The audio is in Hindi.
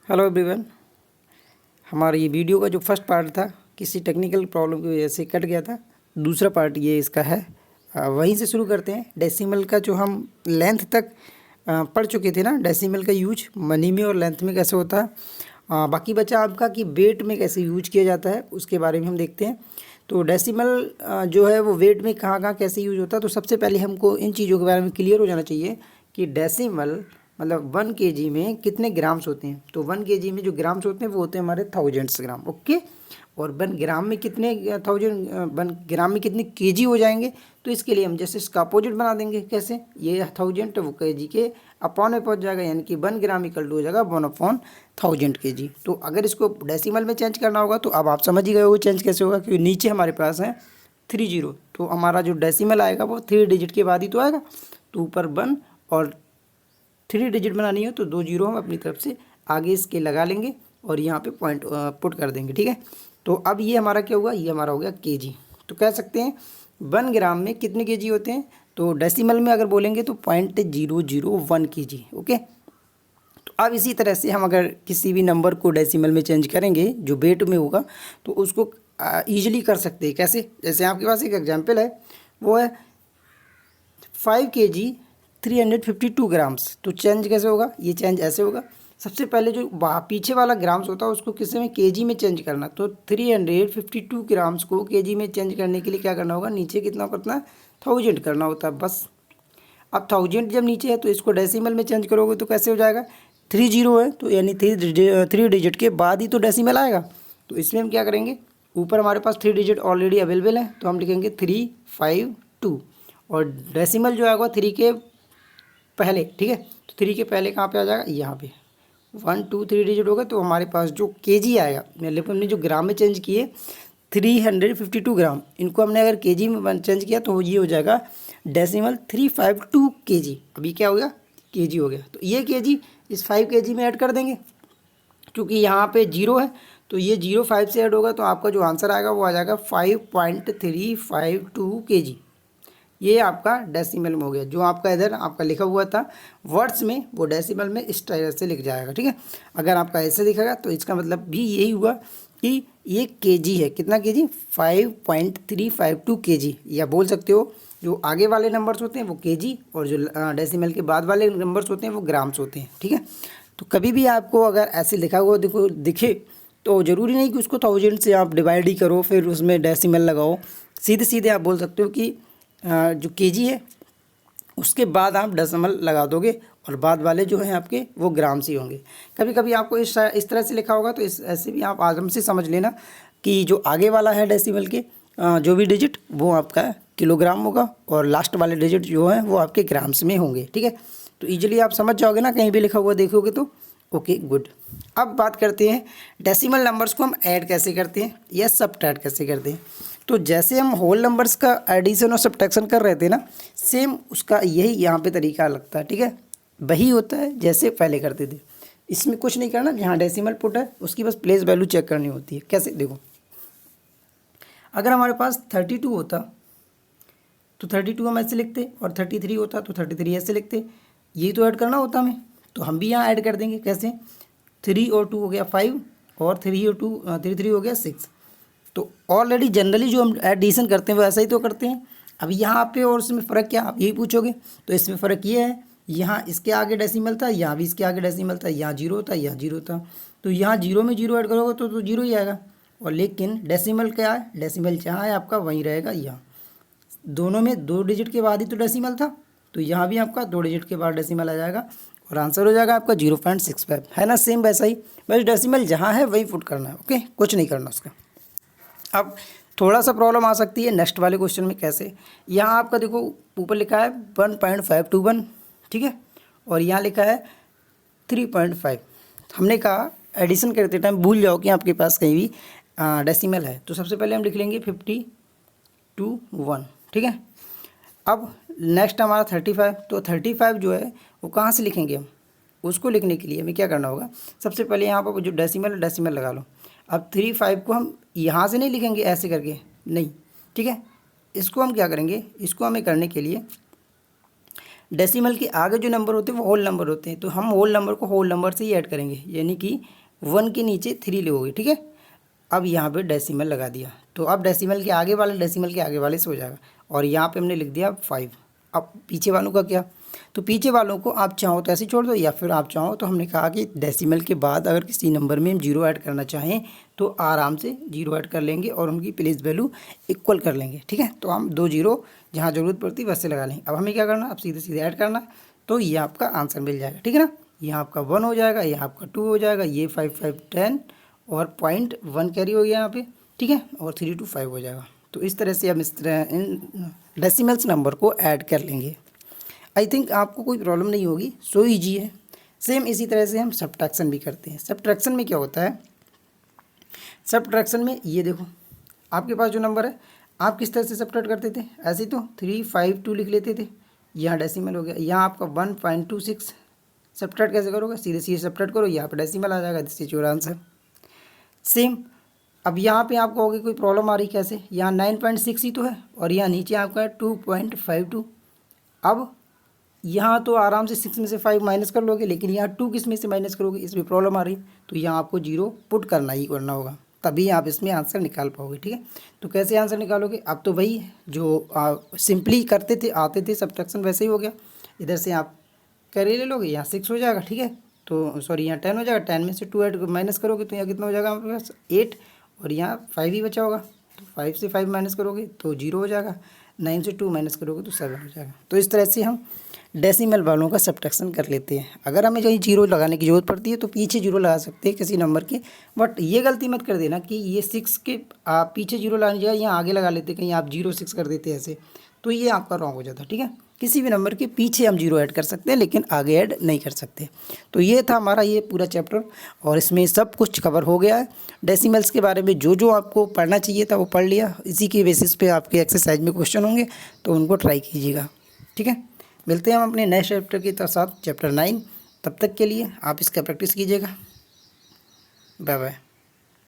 Hello everyone. हमारा ये वीडियो का जो फर्स्ट पार्ट था किसी टेक्निकल प्रॉब्लम की वजह से कट गया था। दूसरा पार्ट ये इसका है। वहीं से शुरू करते हैं। डेसिमल का जो हम लेंथ तक पढ़ चुके थे ना, डेसिमल का यूज मनी में और लेंथ में कैसे होता है। बाकी बचा आपका कि वेट में कैसे यूज किया जाता है, उसके बारे में हम देखते हैं। तो डेसिमल जो है वो वेट में कहाँ कहाँ कैसे यूज होता है। तो सबसे पहले हमको इन चीज़ों के बारे में क्लियर हो जाना चाहिए कि डेसिमल मतलब 1 केजी में कितने ग्राम्स होते हैं। तो 1 केजी में जो ग्राम्स होते हैं वो होते हैं हमारे थाउजेंड्स ग्राम। ओके। और 1 ग्राम में कितने 1 ग्राम में कितने केजी हो जाएंगे। तो इसके लिए हम जैसे इसका अपोजिट बना देंगे। कैसे, ये 1000 वो केजी के अपॉन में पहुंच जाएगा, यानी कि 1 ग्राम इक्वल टू हो जाएगा 1/1000 केजी। तो अगर इसको डेसिमल में चेंज करना होगा तो अब आप समझ ही गए हो चेंज कैसे होगा, क्योंकि नीचे हमारे पास है 30। तो हमारा जो डेसिमल आएगा वो 3 डिजिट के बाद ही तो आएगा। तो ऊपर 1 और 3 डिजिट बनानी हो तो 2 जीरो हम अपनी तरफ से आगे इसके लगा लेंगे और यहाँ पे पॉइंट पुट कर देंगे। ठीक है। तो अब ये हमारा क्या हुआ, ये हमारा हो गया केजी। तो कह सकते हैं 1 ग्राम में कितने केजी होते हैं। तो डेसिमल में अगर बोलेंगे तो 0.001 केजी। ओके। तो अब इसी तरह से हम अगर किसी भी नंबर को डेसिमल में चेंज करेंगे जो वेट में होगा तो उसको ईजिली कर सकते हैं। कैसे, जैसे आपके पास एक एग्जाम्पल है, वो है 5 केजी 352 ग्राम्स। तो चेंज कैसे होगा, ये चेंज ऐसे होगा। सबसे पहले जो पीछे वाला ग्राम्स होता है उसको किसी में केजी में चेंज करना। तो 352 ग्राम्स को केजी में चेंज करने के लिए क्या करना होगा, नीचे कितना करना है, 1000 करना होता है बस। अब 1000 जब नीचे है तो इसको डेसिमल में चेंज करोगे तो कैसे हो जाएगा, 3 जीरो है तो यानी 3 डिजिट के बाद ही तो डेसिमल आएगा। तो इसमें हम क्या करेंगे, ऊपर हमारे पास 3 डिजिट ऑलरेडी अवेलेबल है तो हम लिखेंगे 352 और डेसिमल जो आएगा 3 के पहले। ठीक है। तो 3 के पहले कहाँ पे आ जाएगा, यहाँ पे 1 2 3 डिजिट होगा तो हमारे पास जो केजी आएगा, मतलब हमने जो ग्राम में चेंज किए 352 ग्राम, इनको हमने अगर केजी में चेंज किया तो ये हो जाएगा डेसिमल 352 केजी। अभी क्या हो गया, केजी हो गया। तो ये केजी इस 5 केजी में ऐड कर देंगे, क्योंकि यहाँ पे 0 है तो ये 0 5 से ऐड होगा तो आपका जो आंसर आएगा वो आ जाएगा 5.352 केजी। ये आपका डेसिमल में हो गया। जो आपका इधर आपका लिखा हुआ था वर्ड्स में वो डेसिमल में इस तरह से लिख जाएगा। ठीक है। अगर आपका ऐसे दिखेगा तो इसका मतलब भी यही हुआ कि ये केजी है। कितना केजी, 5.352 केजी। या बोल सकते हो जो आगे वाले नंबर्स होते हैं वो केजी और जो डेसिमल के बाद वाले नंबर्स होते हैं वो ग्राम्स होते हैं। ठीक है। तो कभी भी आपको अगर ऐसे लिखा हुआ दिखे तो ज़रूरी नहीं कि उसको 1000 से आप डिवाइड ही करो फिर उसमें डेसिमल लगाओ। सीधे सीधे आप बोल सकते हो कि जो केजी है उसके बाद आप डेसिमल लगा दोगे और बाद वाले जो हैं आपके वो ग्राम्स ही होंगे। कभी कभी आपको इस तरह से लिखा होगा तो इस ऐसे भी आप आराम से समझ लेना कि जो आगे वाला है डेसिमल के जो भी डिजिट वो आपका किलोग्राम होगा और लास्ट वाले डिजिट जो हैं वो आपके ग्राम्स में होंगे। ठीक है। तो ईजिली आप समझ जाओगे ना, कहीं भी लिखा हुआ देखोगे तो। Okay good. अब बात करते हैं डेसिमल नंबर्स को हम ऐड कैसे करते हैं या सबट्रैक्ट कैसे करते हैं। तो जैसे हम होल नंबर्स का एडिशन और सब्ट्रैक्शन कर रहे थे ना, सेम उसका यही यहाँ पे तरीका लगता है। ठीक है। वही होता है जैसे पहले करते थे। इसमें कुछ नहीं करना, जहाँ डेसिमल पुट है उसकी बस प्लेस वैल्यू चेक करनी होती है। कैसे, देखो अगर हमारे पास 32 होता तो 32 हम ऐसे लिखते और 33 होता तो 33 ऐसे लिखते। यही तो ऐड करना होता हमें, तो हम भी यहाँ ऐड कर देंगे। कैसे, 3 और 2 हो गया 5 और 3 और 2 3 हो गया 6। तो ऑलरेडी जनरली जो हम एडिशन करते हैं वो ऐसा ही तो करते हैं। अब यहाँ पे और इसमें फ़र्क क्या, आप यही पूछोगे। तो इसमें फ़र्क ये है, यहाँ इसके आगे डेसिमल था, यहाँ भी इसके आगे डेसिमल था, यहाँ 0 था, यहाँ 0 था। तो यहाँ 0 में 0 ऐड करोगे तो 0 ही आएगा। और लेकिन डेसिमल क्या है, डेसिमल जहाँ है आपका वहीं रहेगा। यहाँ दोनों में 2 डिजिट के बाद ही तो डेसिमल था, तो यहाँ भी आपका 2 डिजिट के बाद डेसिमल आ जाएगा और आंसर हो जाएगा आपका 0.65। है ना, सेम वैसा ही, बस डेसिमल जहाँ है वहीं पुट करना है। ओके, कुछ नहीं करना उसका। अब थोड़ा सा प्रॉब्लम आ सकती है नेक्स्ट वाले क्वेश्चन में। कैसे, यहाँ आपका देखो ऊपर लिखा है 1.521। ठीक है। और यहाँ लिखा है 3.5। हमने कहा एडिशन करते टाइम भूल जाओ कि आपके पास कहीं भी डेसिमल है। तो सबसे पहले हम लिख लेंगे 50 ठीक है। अब नेक्स्ट हमारा 35। तो 35 जो है वो कहाँ से लिखेंगे हम, उसको लिखने के लिए हमें क्या करना होगा, सबसे पहले यहाँ पर जो डेसिमल है डेसिमल लगा लो। अब 35 को हम यहाँ से नहीं लिखेंगे ऐसे करके, नहीं। ठीक है। इसको हम क्या करेंगे, इसको हमें करने के लिए डेसिमल के आगे जो नंबर होते हैं वो होल नंबर होते हैं, तो हम होल नंबर को होल नंबर से ही ऐड करेंगे, यानी कि 1 के नीचे 3 लोगे, ठीक है। अब यहाँ पे डेसिमल लगा दिया, तो अब डेसिमल के आगे वाले डेसिमल के आगे वाले से हो जाएगा, और यहाँ पे हमने लिख दिया 5। अब पीछे वालों का क्या, तो पीछे वालों को आप चाहो तो ऐसे छोड़ दो, या फिर आप चाहो तो हमने कहा कि डेसिमल के बाद अगर किसी नंबर में हम 0 ऐड करना चाहें तो आराम से 0 ऐड कर लेंगे और उनकी प्लेस वैल्यू इक्वल कर लेंगे, ठीक है। तो हम 2 0 जहाँ ज़रूरत पड़ती है वैसे लगा लेंगे। अब हमें क्या करना, अब सीधे सीधे ऐड करना, तो ये आपका आंसर मिल जाएगा, ठीक है ना। यहाँ आपका 1 हो जाएगा, यहाँ आपका 2 हो जाएगा, ये 5 5 10 और 0.1 कैरी हो गया यहाँ पे, ठीक है, और 3 2 5 हो जाएगा। तो इस तरह से हम इस तरह इन डेसिमल्स नंबर को ऐड कर लेंगे। आई थिंक आपको कोई प्रॉब्लम नहीं होगी, सो ईजी है। सेम इसी तरह से हम सब्ट्रैक्शन भी करते हैं। सब्ट्रैक्शन में क्या होता है, सब्ट्रैक्शन में ये देखो आपके पास जो नंबर है आप किस तरह से सब्ट्रैक्ट करते थे, ऐसे ही तो 3 5 2 लिख लेते थे, यहाँ डेसिमल हो गया, यहाँ आपका 1.26 सब्ट्रैक्ट कैसे करोगे, सीधे सीधे सब्ट्रैक्ट करो, यहाँ पर डेसिमल आ जाएगा, this is your answer. Same अब यहाँ पे आपको होगी कोई प्रॉब्लम आ रही कैसे, यहाँ 9.6 ही तो है और यहाँ नीचे आपका है 2.52। अब यहाँ तो आराम से 6 में से 5 माइनस कर लोगे, लेकिन यहाँ 2 किस में से माइनस करोगे, इसमें प्रॉब्लम आ रही, तो यहाँ आपको 0 पुट करना ही करना होगा, तभी आप इसमें आंसर निकाल पाओगे, ठीक है। तो कैसे आंसर निकालोगे, अब तो वही जो सिंपली करते थे आते थे सब्ट्रैक्शन वैसे ही हो गया। इधर से आप कैरी ले लोगे, यहाँ 6 हो जाएगा, ठीक है, तो सॉरी यहाँ 10 हो जाएगा, 10 में से 2 ऐड माइनस करोगे तो यहाँ कितना हो जाएगा हमारे पास 8, और यहाँ 5 ही बचा होगा, तो 5 से 5 माइनस करोगे तो 0 हो जाएगा, 9 से 2 माइनस करोगे तो 7 हो जाएगा। तो इस तरह से हम डेसिमल वालों का सब्ट्रैक्शन कर लेते हैं। अगर हमें कहीं 0 लगाने की ज़रूरत पड़ती है तो पीछे 0 लगा सकते हैं किसी नंबर के, बट ये गलती मत कर देना कि ये 6 के आप पीछे 0 लगाने जाए यहाँ आगे लगा लेते, कहीं आप 0 6 कर देते ऐसे, तो ये आपका रॉन्ग हो जाता, ठीक है। किसी भी नंबर के पीछे हम 0 ऐड कर सकते हैं लेकिन आगे ऐड नहीं कर सकते। तो ये था हमारा ये पूरा चैप्टर, और इसमें सब कुछ कवर हो गया है। डेसिमल्स के बारे में जो जो आपको पढ़ना चाहिए था वो पढ़ लिया, इसी के बेसिस पे आपके एक्सरसाइज में क्वेश्चन होंगे तो उनको ट्राई कीजिएगा, ठीक है। मिलते हैं हम अपने नए चैप्टर के साथ, चैप्टर 9। तब तक के लिए आप इसका प्रैक्टिस कीजिएगा। Bye bye.